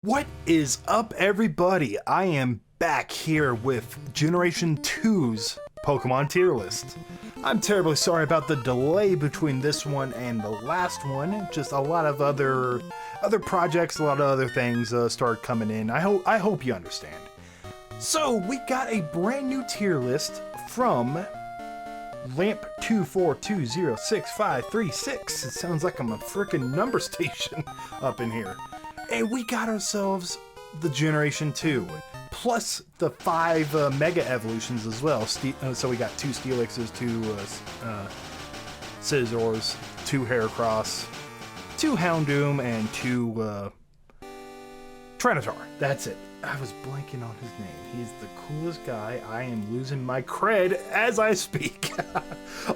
What is up, everybody? I am back here with Generation 2's Pokemon tier list. I'm terribly sorry about the delay between this one and the last one. Just a lot of other projects, a lot of other things started coming in. I hope you understand. So we got a brand new tier list from Lamp2420653. It sounds like I'm a freaking number station up in here. And we got ourselves the Generation 2, plus the 5 Mega Evolutions as well. So we got 2 Steelixes, 2 Scizors, 2 Heracross, 2 Houndoom, and 2 Tyranitar. That's it. I was blanking on his name. He's the coolest guy. I am losing my cred as I speak.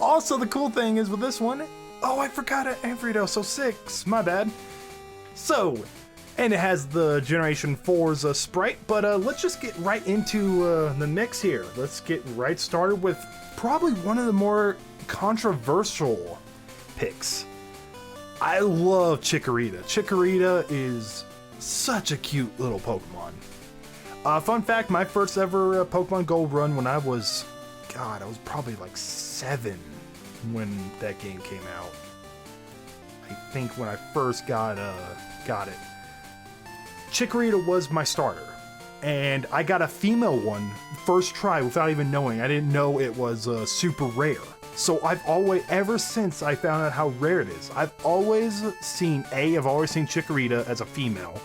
Also, the cool thing is with this one, oh, I forgot it. Ariados, so 6. My bad. So... and it has the Generation 4's sprite, but let's just get right into the mix here. Let's get right started with probably one of the more controversial picks. I love Chikorita. Chikorita is such a cute little Pokemon. Fun fact, my first ever Pokemon Gold run when I was, God, I was probably like 7 when that game came out. I think when I first got it. Chikorita was my starter, and I got a female one first try without even knowing. I didn't know it was super rare. So I've always, ever since I found out how rare it is, I've always seen Chikorita as a female.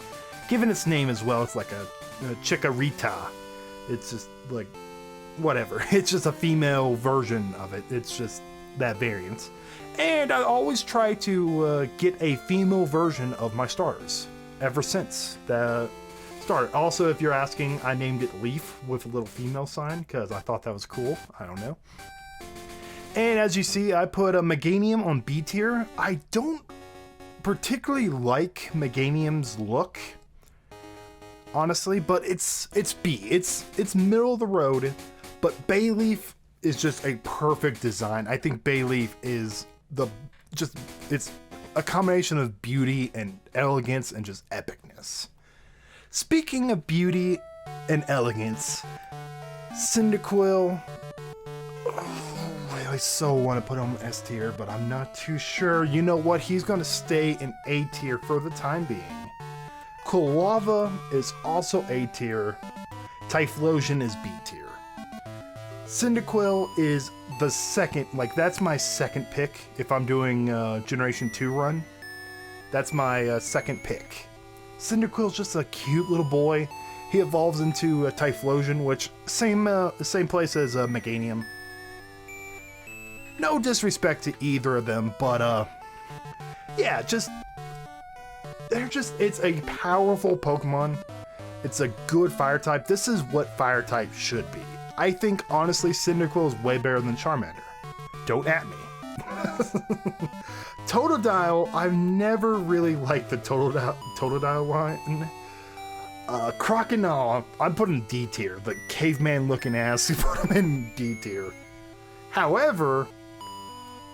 Given its name as well, it's like a Chikorita. It's just like, whatever. It's just a female version of it. It's just that variant. And I always try to get a female version of my starters. Ever since the start. Also, if you're asking, I named it Leaf with a little female sign because I thought that was cool. I don't know. And as you see, I put a Meganium on B tier. I don't particularly like Meganium's look, honestly, but it's B. It's middle of the road, but Bayleaf is just a perfect design. I think Bayleaf is it's a combination of beauty and elegance and just epicness. Speaking of beauty and elegance, Cyndaquil. I so want to put him S tier, but I'm not too sure. You know what? He's going to stay in A tier for the time being. Quilava is also A tier. Typhlosion is B tier. Cyndaquil is the second, that's my second pick if I'm doing Generation 2 run. That's my second pick. Cyndaquil's just a cute little boy. He evolves into a Typhlosion, which same place as Meganium. No disrespect to either of them, but yeah, it's a powerful Pokemon. It's a good fire type. This is what fire type should be. I think, honestly, Cyndaquil is way better than Charmander. Don't at me. Totodile, I've never really liked the Totodile line. Crocodile, I'm putting D tier. The caveman-looking ass, you put him in D tier. However,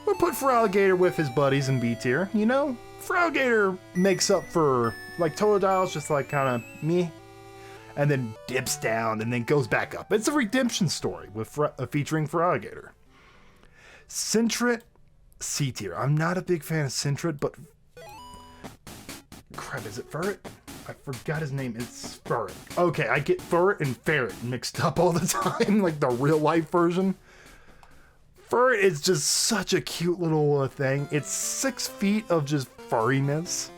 we'll put Feraligatr with his buddies in B tier. You know, Feraligatr makes up for, Totodile's just kind of meh. And then dips down and then goes back up. It's a redemption story with featuring Feraligatr. Sentret, C tier. I'm not a big fan of Sentret, but crap, is it Ferret? I forgot his name. It's Ferret. Okay, I get Ferret and Ferret mixed up all the time, like the real life version. Ferret is just such a cute little thing. It's 6 feet of just furriness,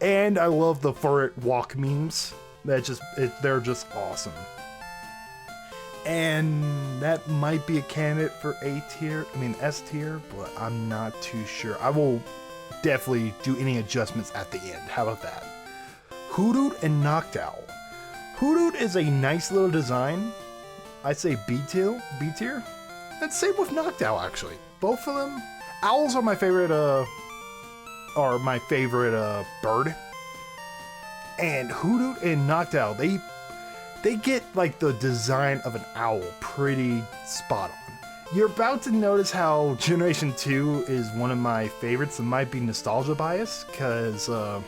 and I love the Ferret walk memes. They're just awesome. And that might be a candidate for S tier, but I'm not too sure. I will definitely do any adjustments at the end. How about that? Hoodoo and Noctowl. Hoodoo is a nice little design. I'd say B tier. And same with Noctowl, actually. Both of them. Owls are my favorite bird. And Hoodoo and Noctowl, they get the design of an owl pretty spot on. You're about to notice how Generation 2 is one of my favorites. It might be nostalgia bias, because I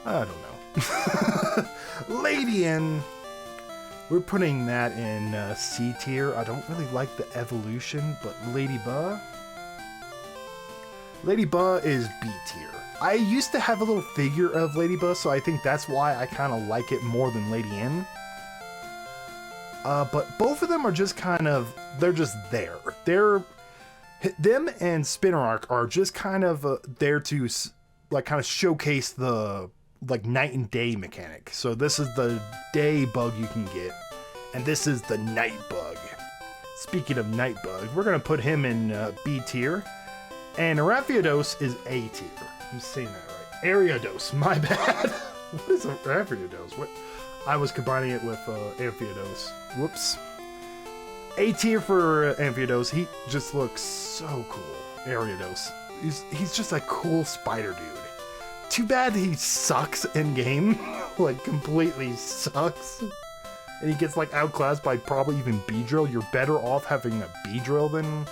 don't know. Ladian, we're putting that in C tier. I don't really like the evolution, but Ladybug is B tier. I used to have a little figure of Ladybug, so I think that's why I kind of like it more than Ladian. But both of them are just they're just there. Them and Spinarak are just kind of there to like kind of showcase the like night and day mechanic. So this is the day bug you can get, and this is the night bug. Speaking of night bug, we're gonna put him in B tier, and Ariados is A tier. I'm saying that right. Ariados, my bad. What is Ariados? What? I was combining it with Amphiados. Whoops. A tier for Amphiados. He just looks so cool. Ariados. He's just a cool spider dude. Too bad he sucks in game. Like, completely sucks. And he gets, like, outclassed by probably even Beedrill. You're better off having a Beedrill than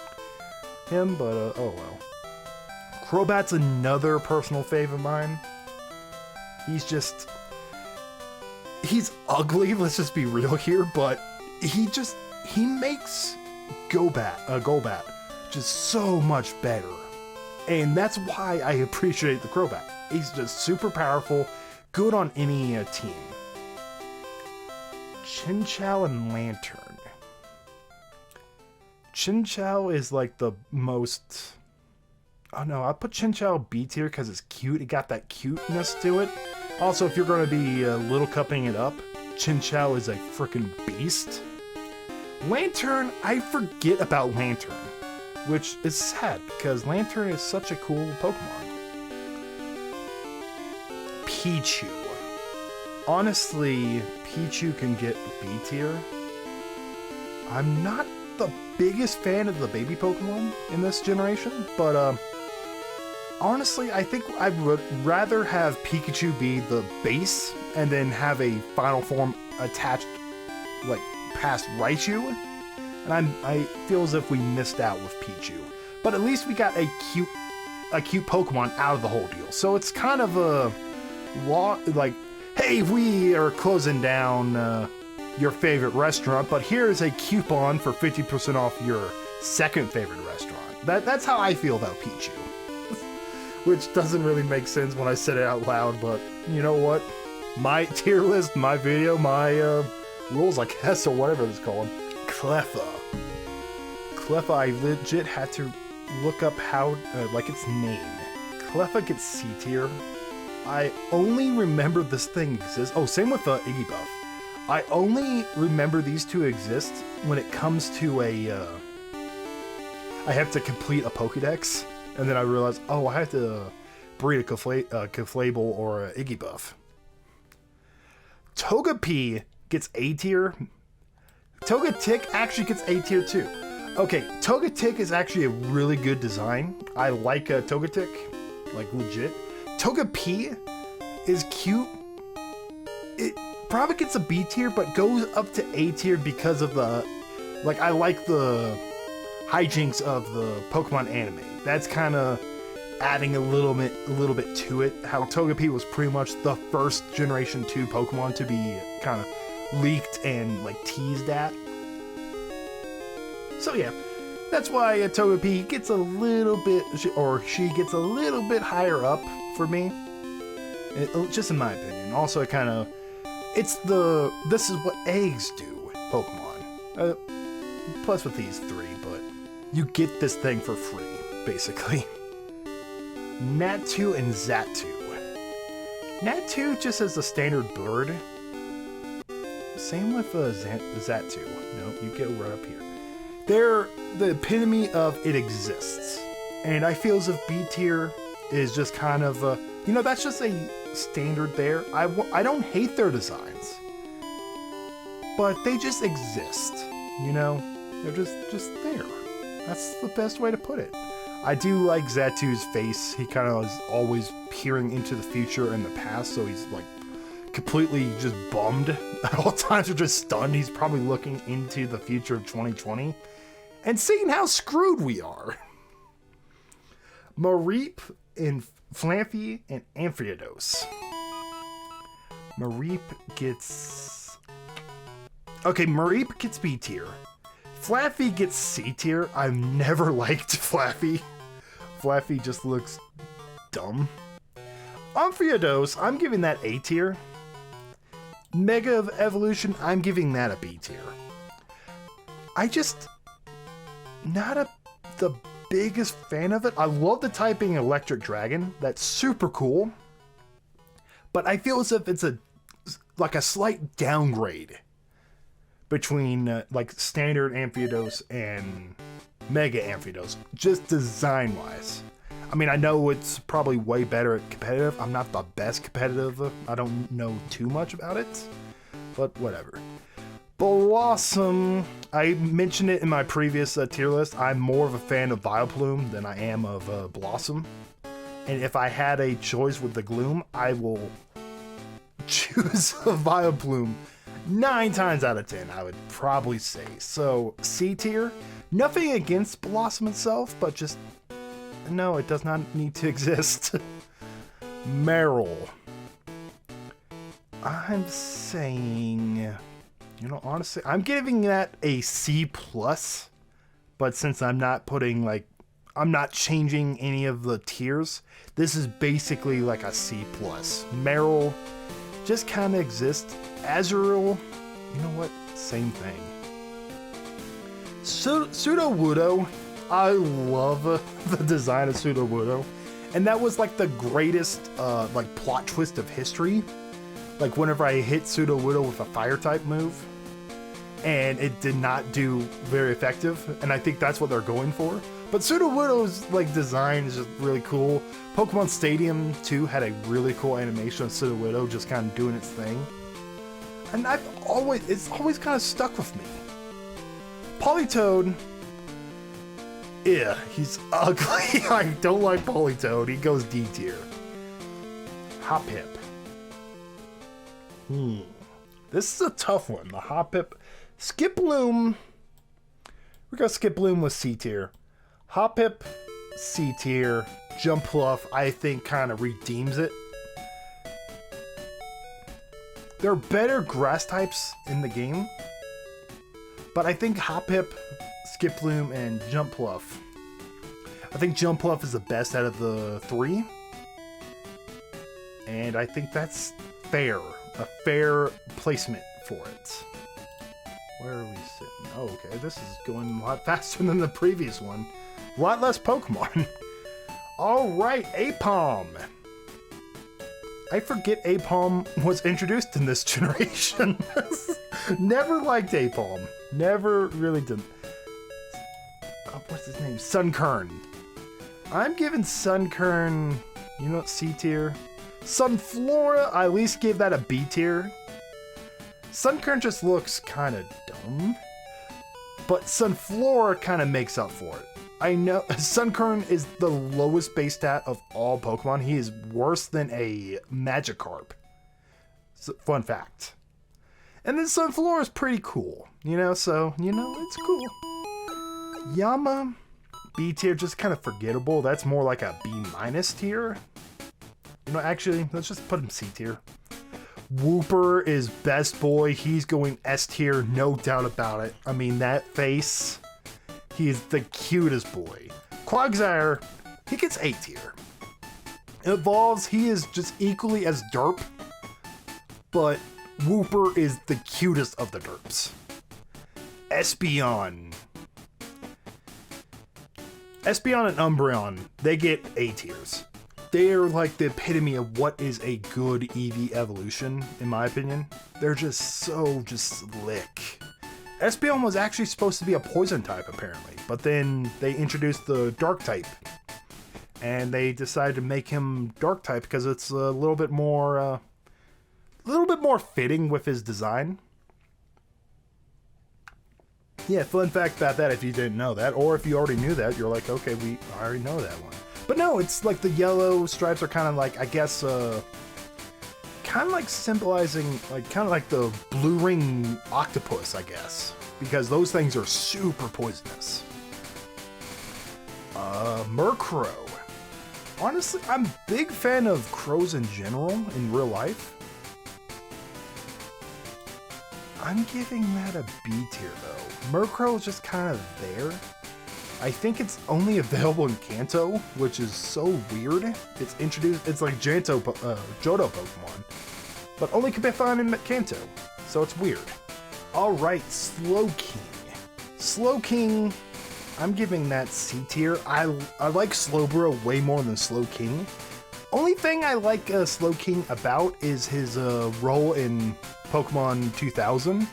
him, but, oh well. Crobat's another personal fave of mine. He's ugly, let's just be real here, but he makes Golbat just so much better. And that's why I appreciate the Crobat. He's just super powerful, good on any team. Chinchou and Lantern. Chinchou is like the most... Oh no, I'll put Chinchou B tier because it's cute. It got that cuteness to it. Also, if you're going to be little cupping it up, Chinchou is a freaking beast. Lantern, I forget about Lantern, which is sad because Lantern is such a cool Pokemon. Pichu. Honestly, Pichu can get B tier. I'm not the biggest fan of the baby Pokemon in this generation, but honestly, I think I would rather have Pikachu be the base and then have a final form attached, like, past Raichu. And I feel as if we missed out with Pichu. But at least we got a cute Pokemon out of the whole deal. So it's kind of a like, hey, we are closing down your favorite restaurant, but here's a coupon for 50% off your second favorite restaurant. That's how I feel about Pichu. Which doesn't really make sense when I said it out loud, but you know what? My tier list, my video, my rules, I guess, or whatever it's called. Cleffa. Cleffa, I legit had to look up how, like, its name. Cleffa gets C tier. I only remember this thing exists. Oh, same with Igglybuff. I only remember these two exist when it comes to I have to complete a Pokédex. And then I realized, oh, I have to breed a Clefable or a Igglybuff. Togepi gets A tier. Togetic actually gets A tier too. Okay, Togetic is actually a really good design. I like Togetic, like legit. Togepi is cute. It probably gets a B tier, but goes up to A tier because of the, like, I like the hijinks of the Pokemon anime. That's kind of adding a little bit to it. How Togepi was pretty much the first Generation 2 Pokemon to be kind of leaked and like teased at. So yeah, that's why Togepi gets a little bit, or she gets a little bit higher up for me. Just in my opinion. Also, it kind of, this is what eggs do, Pokemon. Plus with these three, but you get this thing for free. Basically. Natu and Xatu. Natu just as a standard bird. Same with Xatu. No, you get right up here. They're the epitome of it exists. And I feel as if B tier is just kind of that's just a standard there. I don't hate their designs. But they just exist. They're just there. That's the best way to put it. I do like Xatu's face. He kind of is always peering into the future and the past, so he's like completely just bummed at all times, or just stunned. He's probably looking into the future of 2020 and seeing how screwed we are. Mareep and Flampy and Amphiados. Mareep gets... Okay, Mareep gets B tier. Flaffy gets C tier. I've never liked Flaffy. Flaffy just looks dumb. Ariados, I'm giving that A tier. Mega Evolution, I'm giving that a B tier. I just... not the biggest fan of it. I love the typing Electric Dragon. That's super cool. But I feel as if it's like a slight downgrade between like standard Ariados and Mega Ariados, just design-wise. I mean, I know it's probably way better at competitive. I'm not the best competitive. I don't know too much about it, but whatever. Blossom, I mentioned it in my previous tier list. I'm more of a fan of Vileplume than I am of Blossom. And if I had a choice with the Gloom, I will choose a Vileplume 9 times out of 10, I would probably say. So, C tier. Nothing against Blossom itself, but just, no, it does not need to exist. Meryl. I'm saying... You know, honestly, I'm giving that a C+, but since I'm not putting, like, I'm not changing any of the tiers, this is basically like a C+. Meryl just kind of exists. Azurill, you know what? Same thing. Sudowoodo, I love the design of Sudowoodo, and that was like the greatest, like, plot twist of history. Like, whenever I hit Sudowoodo with a fire-type move, and it did not do very effective, and I think that's what they're going for. But Sudowoodo's, like, design is just really cool. Pokemon Stadium 2 had a really cool animation of Sudowoodo just kind of doing its thing. And it's always kind of stuck with me. Politoed, yeah, he's ugly. I don't like Politoed. He goes D tier. Hoppip. This is a tough one. The Hoppip. Skiploom. We're going to Skiploom with C tier. Hoppip, C tier. Jumpluff, I think, kind of redeems it. There are better grass types in the game, but I think Hoppip, Skiploom, and Jumpluff. I think Jumpluff is the best out of the 3. And I think that's fair. A fair placement for it. Where are we sitting? Oh, okay, this is going a lot faster than the previous one. A lot less Pokemon. Alright, Apom. I forget Apom was introduced in this generation. Never liked Apom. Never really did. Oh, what's his name? Sunkern. I'm giving Sunkern, you know, C tier. Sunflora, I at least gave that a B tier. Sunkern just looks kind of dumb, but Sunflora kind of makes up for it. I know Sunkern is the lowest base stat of all Pokemon. He is worse than a Magikarp. Fun fact. And then Sunflora is pretty cool, you know, so, you know, it's cool. Yama, B tier, just kind of forgettable. That's more like a B- tier. You know, actually, let's just put him C tier. Wooper is best boy. He's going S tier, no doubt about it. I mean, that face, he is the cutest boy. Quagsire, he gets A tier. Evolves, he is just equally as derp, but Wooper is the cutest of the derps. Espeon. Espeon and Umbreon, they get A tiers. They're like the epitome of what is a good EV evolution, in my opinion. They're just so slick. Espeon was actually supposed to be a poison type, apparently, but then they introduced the dark type, and they decided to make him dark type because it's a little bit more fitting with his design. Yeah, fun fact about that if you didn't know that, or if you already knew that, you're like, okay, I already know that one. But no, it's like the yellow stripes are kind of like, I guess, kind of like symbolizing, like, kind of like the blue ring octopus, I guess. Because those things are super poisonous. Murkrow. Honestly, I'm a big fan of crows in general, in real life. I'm giving that a B tier though. Murkrow is just kind of there. I think it's only available in Kanto, which is so weird. It's like Johto Pokemon, but only can be found in Kanto, so it's weird. Alright, Slowking. Slowking, I'm giving that C tier. I like Slowbro way more than Slowking. Only thing I like Slowking about is his role in Pokemon 2000.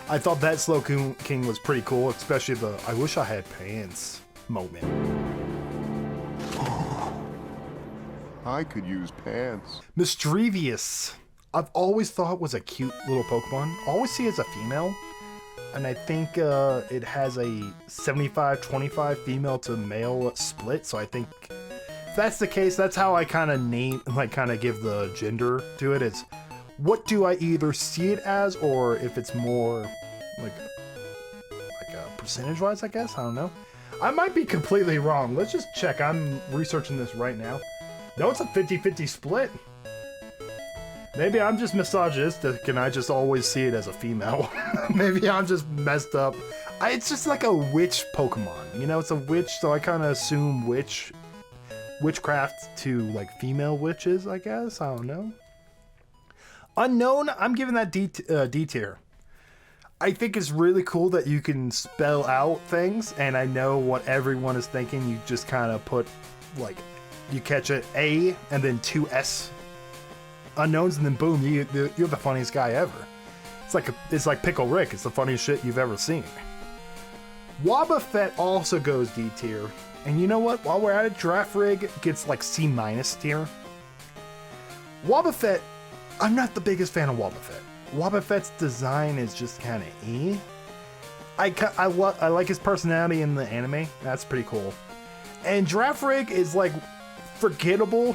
I thought that Slowking was pretty cool, especially the I wish I had pants moment. I could use pants. Misdreavus. I've always thought was a cute little Pokemon. Always see it as a female. And I think it has a 75-25 female to male split. So I think if that's the case, that's how I kind of give the gender to it. It's what do I either see it as, or if it's more like percentage-wise, I guess. I don't know. I might be completely wrong. Let's just check. I'm researching this right now. No, it's a 50-50 split. Maybe I'm just misogynistic and I just always see it as a female. Maybe I'm just messed up. It's just like a witch Pokemon. You know, it's a witch, so I kind of assume witchcraft to like female witches, I guess. I don't know. Unknown, I'm giving that D tier. I think it's really cool that you can spell out things, and I know what everyone is thinking. You just kind of put, like, you catch an A and then 2 S unknowns, and then boom, you're the funniest guy ever. It's like Pickle Rick. It's the funniest shit you've ever seen. Wobbuffet also goes D tier, and you know what? While we're at it, Giraffe Rig gets like C- tier. Wobbuffet, I'm not the biggest fan of Wobbuffet. Wobbuffet's design is just kind of eh. I like his personality in the anime. That's pretty cool. And Giraffe Rig is like forgettable,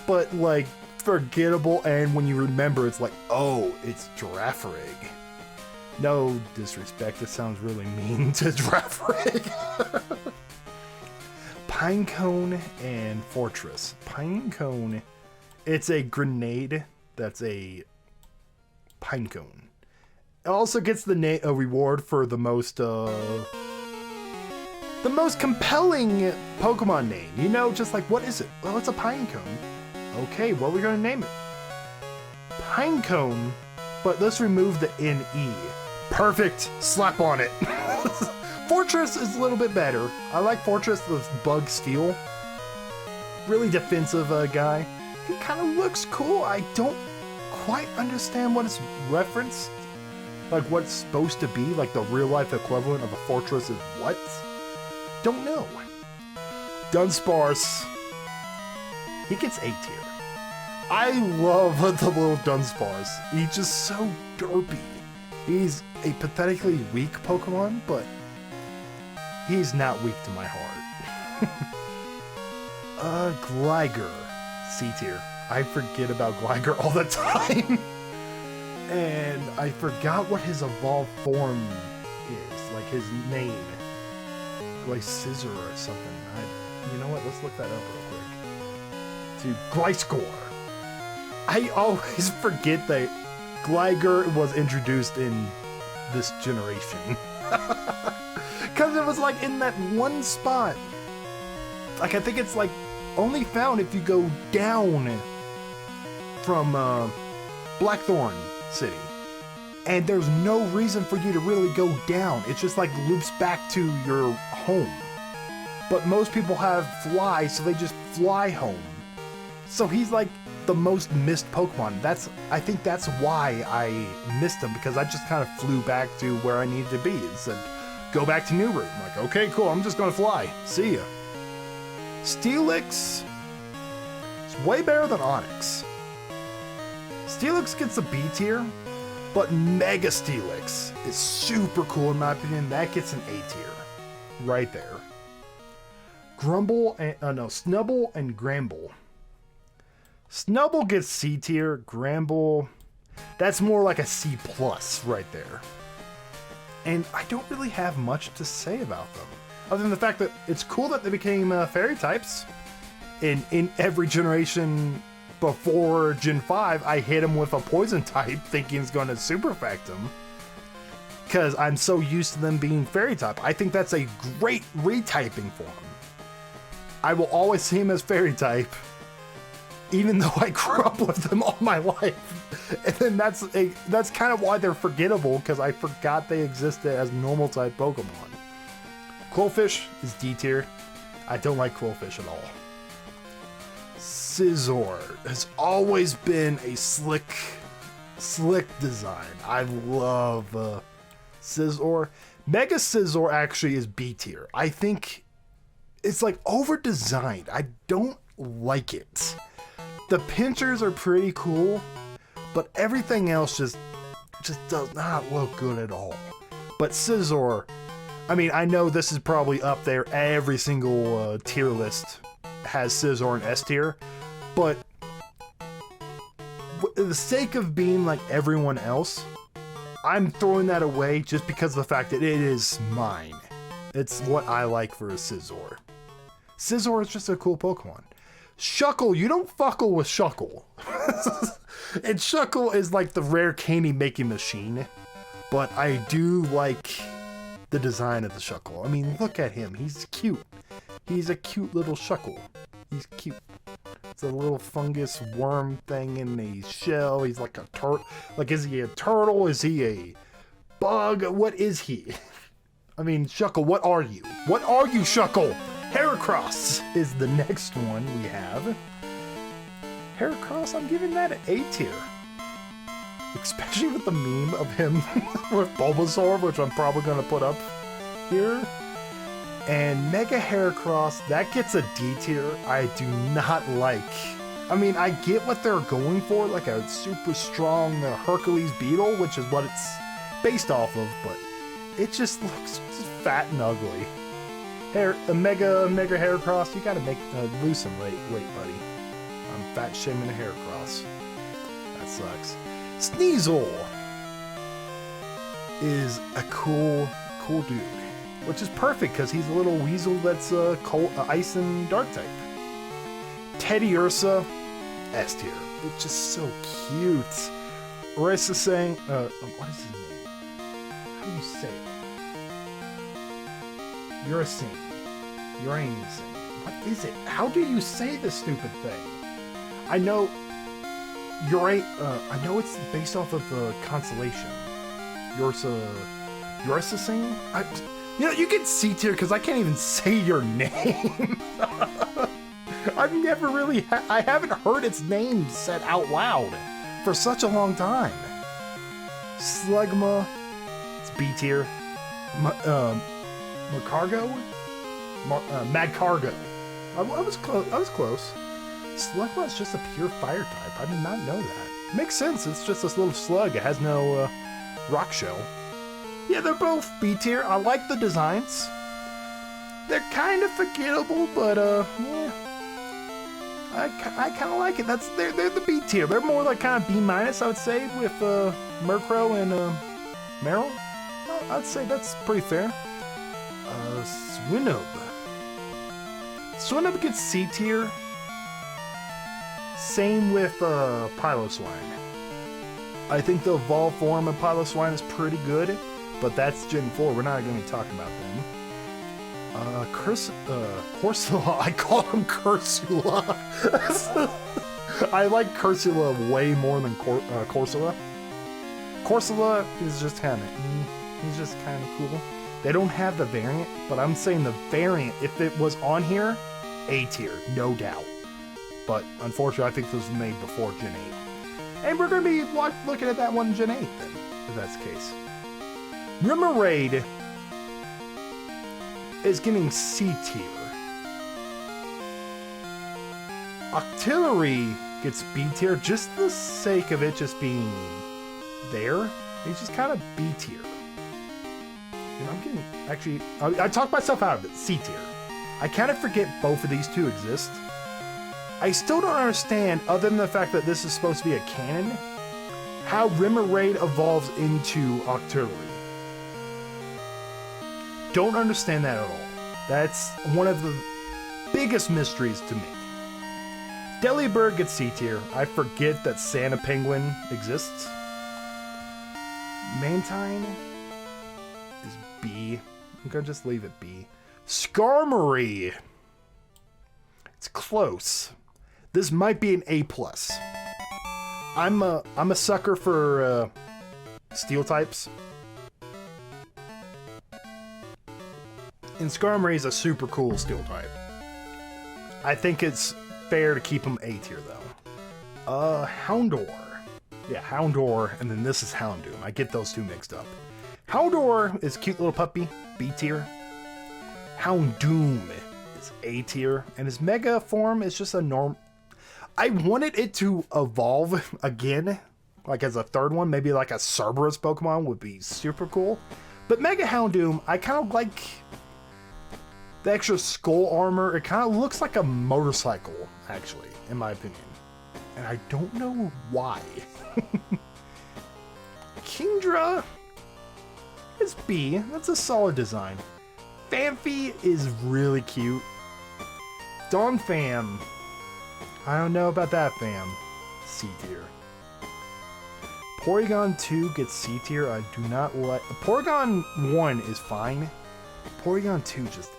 but like forgettable, and when you remember, it's like, oh, it's Giraffe Rig. No disrespect, it sounds really mean to Giraffe Rig. Pinecone and Fortress. Pinecone, it's a grenade that's a Pinecone. It also gets a reward for the most compelling Pokemon name. You know, just like, what is it? Well, it's a Pinecone. Okay, what are we gonna name it? Pinecone, but let's remove the NE. Perfect, slap on it. Fortress is a little bit better. I like Fortress with Bug Steel. Really defensive guy. He kind of looks cool. I don't quite understand what it's referenced. Like what it's supposed to be, like the real life equivalent of a Fortress is what? Don't know. Dunsparce. He gets A tier. I love the little Dunsparce. He's just so derpy. He's a pathetically weak Pokemon, but he's not weak to my heart. Greiger. C tier. I forget about Greiger all the time. And I forgot what his evolved form is. Like his name. Like Scizor or something. You know what? Let's look that up real quick. To Gliscor. I always forget that Gleiger was introduced in this generation. Because it was like in that one spot. Like I think it's like only found if you go down from Blackthorn City. And there's no reason for you to really go down. It's just like loops back to your home. But most people have fly, so they just fly home. So he's like the most missed Pokemon. I think that's why I missed him, because I just kind of flew back to where I needed to be and said, go back to New Route. I'm like, okay, cool, I'm just gonna fly. See ya. Steelix is way better than Onix. Steelix gets a B tier, but Mega Steelix is super cool in my opinion. That gets an A tier. Right there. Snubble and Gramble. Snubble gets C tier. Gramble, that's more like a C+ right there. And I don't really have much to say about them, other than the fact that it's cool that they became fairy types. In every generation before Gen 5, I hit him with a poison type thinking it's going to super effect him. because I'm so used to them being fairy type. I think that's a great retyping for him. I will always see him as fairy type, even though I grew up with them all my life. And then that's kind of why they're forgettable, because I forgot they existed as normal type Pokemon. Coalfish is D tier. I don't like Coalfish at all. Scizor has always been a slick design. I love Scizor. Mega Scizor actually is B tier. I think it's like over-designed. I don't like it. The pinchers are pretty cool, but everything else just does not look good at all. But Scizor, I mean, I know this is probably up there. Every single tier list has Scizor in S tier, but for the sake of being like everyone else, I'm throwing that away just because of the fact that it is mine. It's what I like for a Scizor. Scizor is just a cool Pokemon. Chuckle, you don't fuckle with Chuckle. And Chuckle is like the rare candy making machine, but I do like the design of the Chuckle. I mean, look at him. He's cute. He's a cute little Chuckle. He's cute. It's a little fungus worm thing in a shell. He's like a turtle. Like, is he a turtle? Is he a bug? What is he? I mean, Chuckle, what are you? What are you, Chuckle? Heracross is the next one we have. Heracross, I'm giving that an A tier. Especially with the meme of him with Bulbasaur, which I'm probably going to put up here. And Mega Heracross, that gets a D tier. I do not like. I mean, I get what they're going for, like a super strong Hercules beetle, which is what it's based off of, but it just looks just fat and ugly. A Mega Heracross, you gotta lose some weight, buddy. I'm fat shaming a Heracross. That sucks. Sneasel is a cool dude, which is perfect because he's a little weasel that's ice and dark type. Teddy Ursa, S tier. It's just so cute. Orisa saying, what is his name? How do you say it? Urasane. Urasane. What is it? How do you say this stupid thing? I know I know it's based off of the constellation. Urasane? You know, you get C tier because I can't even say your name. I've never really, I haven't heard its name said out loud for such a long time. Slugma, it's B tier. Magcargo? Magcargo. I was close. Slugma is just a pure fire type. I did not know that. Makes sense. It's just this little slug. It has no rock shell. Yeah, they're both B tier. I like the designs. They're kind of forgettable, but yeah. I kind of like it. They're the B tier. They're more like kind of B minus, I would say, with Murkrow and Meryl. I'd say that's pretty fair. Swinub. Swinub gets C tier. Same with Piloswine. I think the evolved form of Piloswine is pretty good, but that's Gen 4. We're not going to be talking about them. Corsola. I call him Cursula. I like Cursula way more than Corsola. Corsola is just kind of, he's just kind of cool. They don't have the variant, but I'm saying the variant, if it was on here, A tier, no doubt. But unfortunately, I think this was made before Gen 8. And we're going to be looking at that one Gen 8 then, if that's the case. Remoraid is getting C tier. Octillery gets B tier just the sake of it just being there. It's just kind of B tier. You know, I'm getting, actually, I talked myself out of it, C tier. I kind of forget both of these two exist. I still don't understand, other than the fact that this is supposed to be a canon, how Remoraid evolves into Octillery. Don't understand that at all. That's one of the biggest mysteries to me. Delibird gets C tier. I forget that Santa Penguin exists. Mantine? is B. I'm gonna just leave it B. Skarmory. It's close. This might be an A+. I'm a sucker for steel types. And Skarmory is a super cool steel type. I think it's fair to keep him A tier though. Houndour. Yeah, Houndour, and then this is Houndoom. I get those two mixed up. Houndour is a cute little puppy, B tier. Houndoom is A tier, and his mega form is just a norm. I wanted it to evolve again, like as a third one, maybe like a Cerberus Pokemon would be super cool. But Mega Houndoom, I kind of like the extra skull armor. It kind of looks like a motorcycle, actually, in my opinion. And I don't know why. Kingdra is B. That's a solid design. Phanpy is really cute. Donphan, I don't know about that, fam. C tier. Porygon 2 gets C tier. I do not like... Porygon 1 is fine. Porygon 2 just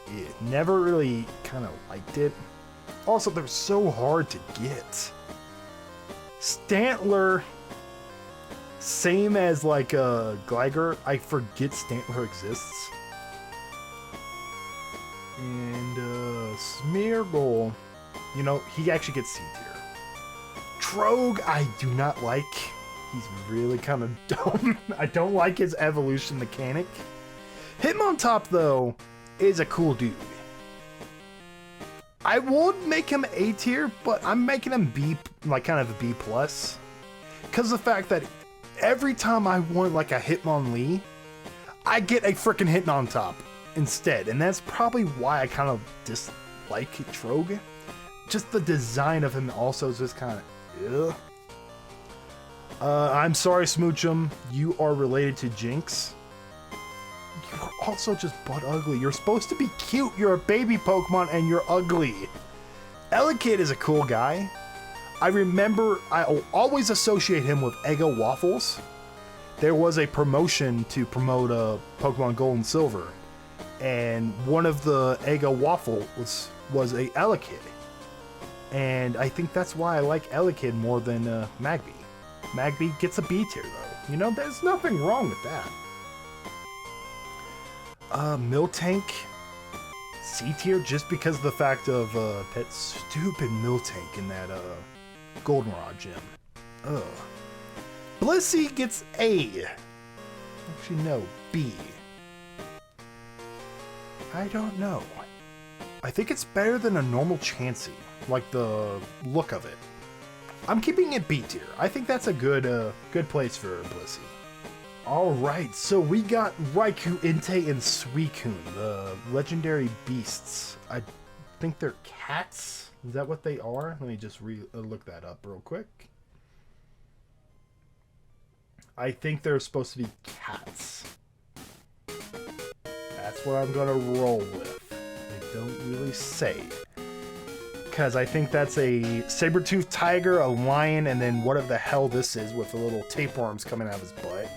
never really kind of liked it. Also, they're so hard to get. Stantler, same as like Greiger. I forget Stantler exists. And Smeargle, you know, he actually gets C tier. Trogue, I do not like. He's really kind of dumb. I don't like his evolution mechanic. Hitmontop, though, is a cool dude. I would make him A tier, but I'm making him B, like kind of a B+. Because of the fact that every time I want like a Hitmonlee, I get a freaking Hitmontop instead. And that's probably why I kind of dislike Trogue. Just the design of him also is just kind of, ugh. I'm sorry, Smoochum. You are related to Jinx. You're also just butt ugly. You're supposed to be cute. You're a baby Pokemon and you're ugly. Elekid is a cool guy. I remember I always associate him with Eggo Waffles. There was a promotion to promote Pokemon Gold and Silver, and one of the Eggo Waffle was a Elekid. And I think that's why I like Elekid more than Magby. Magby gets a B tier though. You know, there's nothing wrong with that. Miltank, C tier, just because of the fact of that stupid Miltank in that Goldenrod gym. Ugh. Blissey gets A. Actually, no, B. I don't know. I think it's better than a normal Chansey, like the look of it. I'm keeping it B tier. I think that's a good place for Blissey. Alright, so we got Raikou, Entei, and Suicune, the legendary beasts. I think they're cats? Is that what they are? Let me just look that up real quick. I think they're supposed to be cats. That's what I'm gonna roll with. They don't really say. Because I think that's a saber-toothed tiger, a lion, and then whatever the hell this is with the little tapeworms coming out of his butt.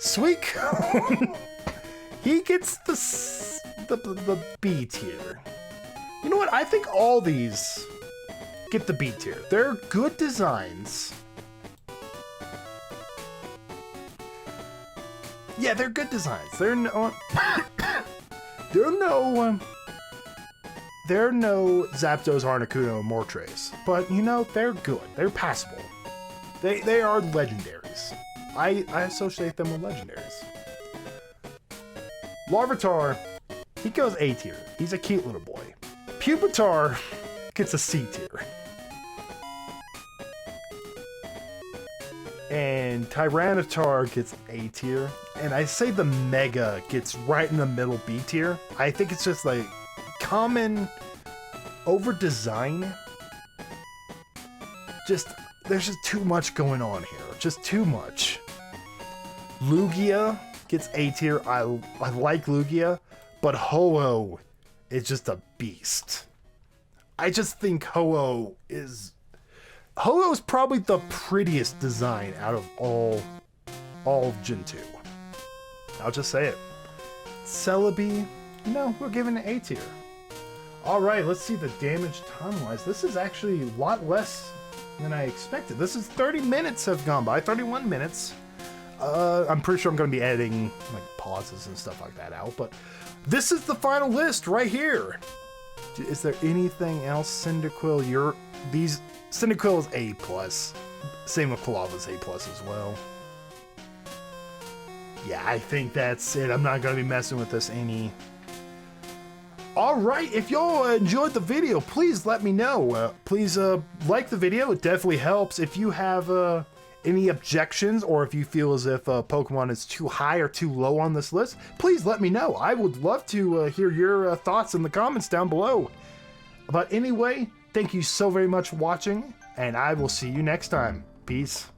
Suicune, he gets the B tier. You know what? I think all these get the B tier. They're good designs. Yeah, they're good designs. They're no Zapdos, Articuno, and Moltres, but you know, they're good. They're passable. They are legendaries. I associate them with legendaries. Larvae Thar, he goes A tier. He's a cute little boy. Pupitar gets a C tier. And Tyranitar gets A tier. And I say the Mega gets right in the middle B tier. I think it's just like common over design. There's just too much going on here. Just too much. Lugia gets A tier. I like Lugia, but Ho-Oh is just a beast. I just think Ho-Oh is probably the prettiest design out of all of Gen 2. I'll just say it. Celebi, no, we're giving it A tier. All right, let's see the damage time-wise. This is actually a lot less than I expected. This is 30 minutes have gone by, 31 minutes. I'm pretty sure I'm going to be editing like pauses and stuff like that out, but this is the final list right here. Is there anything else? Cyndaquil, Cyndaquil is A+. Same with Kalava's A+ as well. Yeah, I think that's it. I'm not going to be messing with this any. Alright, if y'all enjoyed the video, please let me know. Please like the video, it definitely helps. If you have any objections, or if you feel as if Pokemon is too high or too low on this list, please let me know. I would love to hear your thoughts in the comments down below. But anyway, thank you so very much for watching, and I will see you next time. Peace.